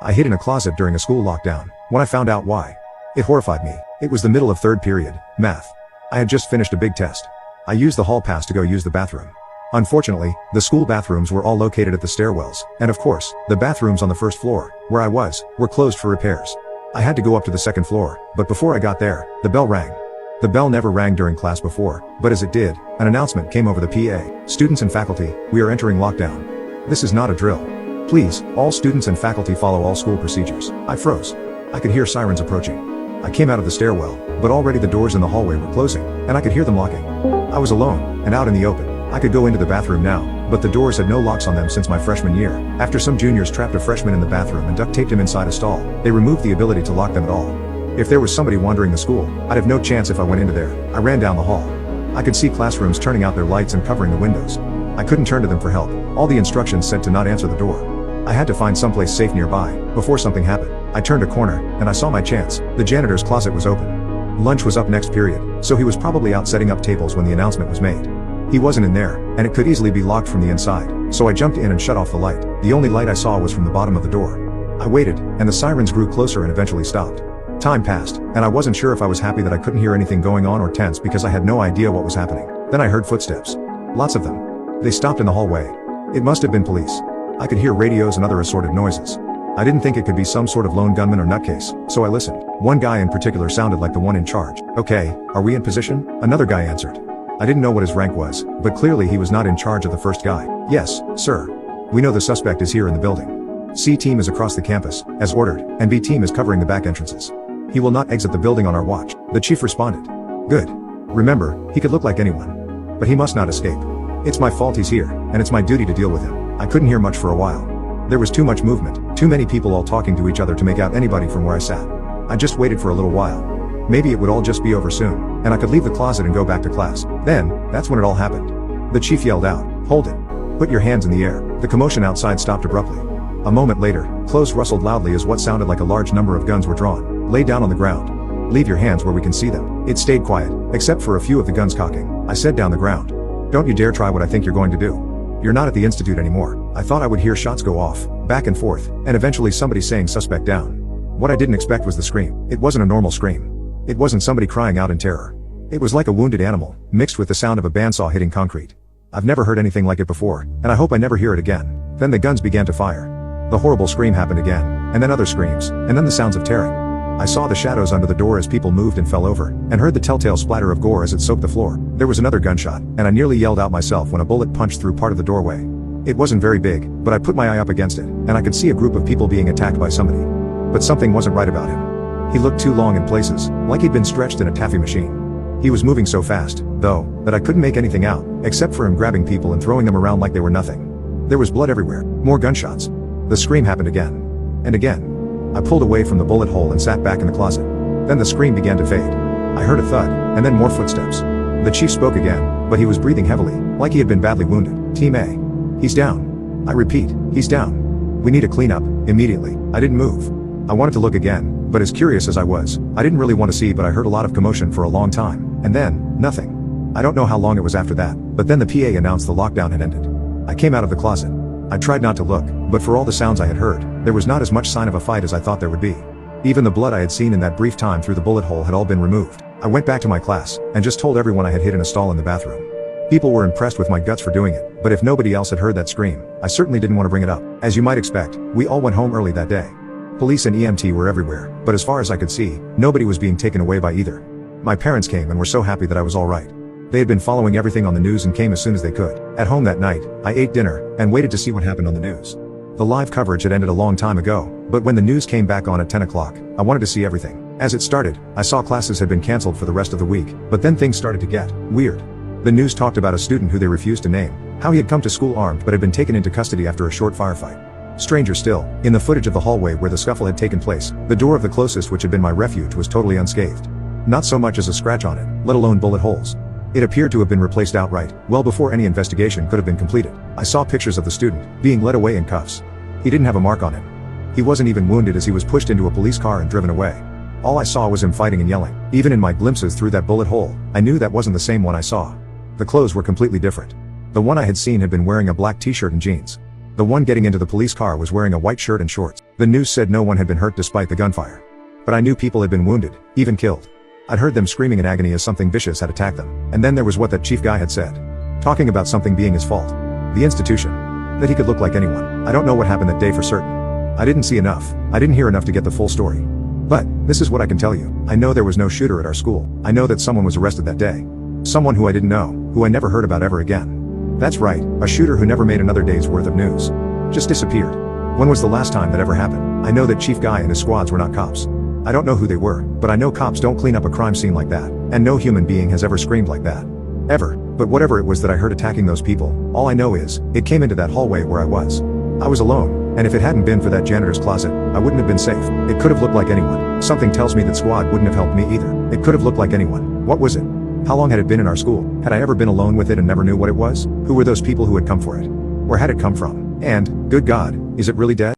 I hid in a closet during a school lockdown. When I found out why, it horrified me. It was the middle of third period, math. I had just finished a big test. I used the hall pass to go use the bathroom. Unfortunately, the school bathrooms were all located at the stairwells, and of course, the bathrooms on the first floor, where I was, were closed for repairs. I had to go up to the second floor, but before I got there, the bell rang. The bell never rang during class before, but as it did, an announcement came over the PA. Students and faculty, we are entering lockdown. This is not a drill. Please, all students and faculty follow all school procedures. I froze. I could hear sirens approaching. I came out of the stairwell, but already the doors in the hallway were closing, and I could hear them locking. I was alone, and out in the open. I could go into the bathroom now, but the doors had no locks on them since my freshman year. After some juniors trapped a freshman in the bathroom and duct taped him inside a stall, they removed the ability to lock them at all. If there was somebody wandering the school, I'd have no chance if I went into there. I ran down the hall. I could see classrooms turning out their lights and covering the windows. I couldn't turn to them for help. All the instructions said to not answer the door. I had to find someplace safe nearby, before something happened. I turned a corner, and I saw my chance. The janitor's closet was open. Lunch was up next period, so he was probably out setting up tables when the announcement was made. He wasn't in there, and it could easily be locked from the inside, so I jumped in and shut off the light. The only light I saw was from the bottom of the door. I waited, and the sirens grew closer and eventually stopped. Time passed, and I wasn't sure if I was happy that I couldn't hear anything going on or tense because I had no idea what was happening. Then I heard footsteps. Lots of them. They stopped in the hallway. It must have been police. I could hear radios and other assorted noises. I didn't think it could be some sort of lone gunman or nutcase, so I listened. One guy in particular sounded like the one in charge. "Okay, are we in position?" Another guy answered. I didn't know what his rank was, but clearly he was not in charge of the first guy. "Yes, sir. We know the suspect is here in the building. C team is across the campus, as ordered, and B team is covering the back entrances. He will not exit the building on our watch." The chief responded. "Good. Remember, he could look like anyone. But he must not escape. It's my fault he's here, and it's my duty to deal with him." I couldn't hear much for a while. There was too much movement, too many people all talking to each other to make out anybody from where I sat. I just waited for a little while. Maybe it would all just be over soon, and I could leave the closet and go back to class. Then, that's when it all happened. The chief yelled out, "Hold it. Put your hands in the air." The commotion outside stopped abruptly. A moment later, clothes rustled loudly as what sounded like a large number of guns were drawn. "Lay down on the ground. Leave your hands where we can see them." It stayed quiet, except for a few of the guns cocking. I said down the ground. "Don't you dare try what I think you're going to do. You're not at the institute anymore." I thought I would hear shots go off, back and forth, and eventually somebody saying "suspect down." What I didn't expect was the scream. It wasn't a normal scream. It wasn't somebody crying out in terror. It was like a wounded animal, mixed with the sound of a bandsaw hitting concrete. I've never heard anything like it before, and I hope I never hear it again. Then the guns began to fire. The horrible scream happened again, and then other screams, and then the sounds of tearing. I saw the shadows under the door as people moved and fell over, and heard the telltale splatter of gore as it soaked the floor. There was another gunshot, and I nearly yelled out myself when a bullet punched through part of the doorway. It wasn't very big, but I put my eye up against it, and I could see a group of people being attacked by somebody. But something wasn't right about him. He looked too long in places, like he'd been stretched in a taffy machine. He was moving so fast, though, that I couldn't make anything out, except for him grabbing people and throwing them around like they were nothing. There was blood everywhere, more gunshots. The scream happened again. And again. I pulled away from the bullet hole and sat back in the closet. Then the scream began to fade. I heard a thud, and then more footsteps. The chief spoke again, but he was breathing heavily, like he had been badly wounded. "Team A. He's down. I repeat, he's down. We need a cleanup, immediately." I didn't move. I wanted to look again, but as curious as I was, I didn't really want to see, but I heard a lot of commotion for a long time, and then, nothing. I don't know how long it was after that, but then the PA announced the lockdown had ended. I came out of the closet. I tried not to look, but for all the sounds I had heard, there was not as much sign of a fight as I thought there would be. Even the blood I had seen in that brief time through the bullet hole had all been removed. I went back to my class, and just told everyone I had hid in a stall in the bathroom. People were impressed with my guts for doing it, but if nobody else had heard that scream, I certainly didn't want to bring it up. As you might expect, we all went home early that day. Police and EMT were everywhere, but as far as I could see, nobody was being taken away by either. My parents came and were so happy that I was all right. They had been following everything on the news and came as soon as they could. At home that night, I ate dinner, and waited to see what happened on the news. The live coverage had ended a long time ago, but when the news came back on at 10 o'clock, I wanted to see everything. As it started, I saw classes had been cancelled for the rest of the week, but then things started to get weird. The news talked about a student who they refused to name, how he had come to school armed but had been taken into custody after a short firefight. Stranger still, in the footage of the hallway where the scuffle had taken place, the door of the closest which had been my refuge was totally unscathed. Not so much as a scratch on it, let alone bullet holes. It appeared to have been replaced outright, well before any investigation could have been completed. I saw pictures of the student, being led away in cuffs. He didn't have a mark on him. He wasn't even wounded as he was pushed into a police car and driven away. All I saw was him fighting and yelling. Even in my glimpses through that bullet hole, I knew that wasn't the same one I saw. The clothes were completely different. The one I had seen had been wearing a black t-shirt and jeans. The one getting into the police car was wearing a white shirt and shorts. The news said no one had been hurt despite the gunfire. But I knew people had been wounded, even killed. I'd heard them screaming in agony as something vicious had attacked them. And then there was what that chief guy had said. Talking about something being his fault. The institution. That he could look like anyone. I don't know what happened that day for certain. I didn't see enough. I didn't hear enough to get the full story. But, this is what I can tell you. I know there was no shooter at our school. I know that someone was arrested that day. Someone who I didn't know, who I never heard about ever again. That's right, a shooter who never made another day's worth of news. Just disappeared. When was the last time that ever happened? I know that Chief Guy and his squads were not cops. I don't know who they were, but I know cops don't clean up a crime scene like that, and no human being has ever screamed like that. Ever. But whatever it was that I heard attacking those people, all I know is, it came into that hallway where I was. I was alone, and if it hadn't been for that janitor's closet, I wouldn't have been safe. It could have looked like anyone. Something tells me that squad wouldn't have helped me either. It could have looked like anyone. What was it? How long had it been in our school? Had I ever been alone with it and never knew what it was? Who were those people who had come for it? Where had it come from? And, good God, is it really dead?